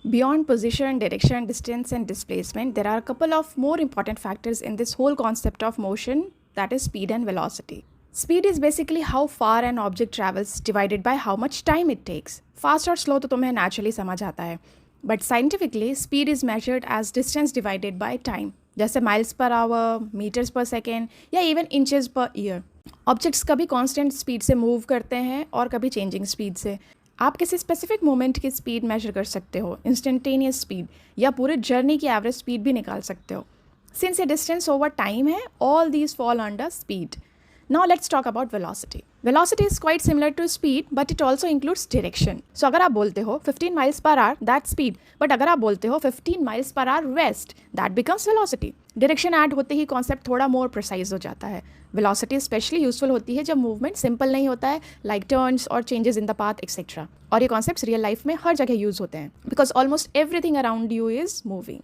Beyond position, direction, distance, and displacement, there are a couple of more important factors in this whole concept of motion, that is speed and velocity. Speed is basically how far an object travels divided by how much time it takes. Fast और slow तो तुम्हें naturally समझ आता है. But scientifically, speed is measured as distance divided by time. जैसे miles per hour, meters per second या even inches per year. Objects कभी constant speed से move करते हैं और कभी changing speed से. आप किसी स्पेसिफिक मोमेंट की स्पीड मेजर कर सकते हो, इंस्टेंटेनियस स्पीड, या पूरे जर्नी की एवरेज स्पीड भी निकाल सकते हो. सिंस ये डिस्टेंस ओवर टाइम है, all these fall under speed. Now let's talk about velocity. Velocity is quite similar to speed but it also includes direction. So अगर आप बोलते हो 15 miles per our, that speed. But अगर आप बोलते हो 15 miles per hour west, that becomes velocity. Direction add होते ही कॉन्सेप्ट थोड़ा मोर प्रिसाइज हो जाता है. वेलोसिटी स्पेशली यूजफुल होती है जब मूवमेंट सिंपल नहीं होता है, लाइक टर्न्स और changes in the path etcetera. और ये कॉन्सेप्ट्स रियल लाइफ में हर जगह यूज होते हैं because almost everything around you is moving.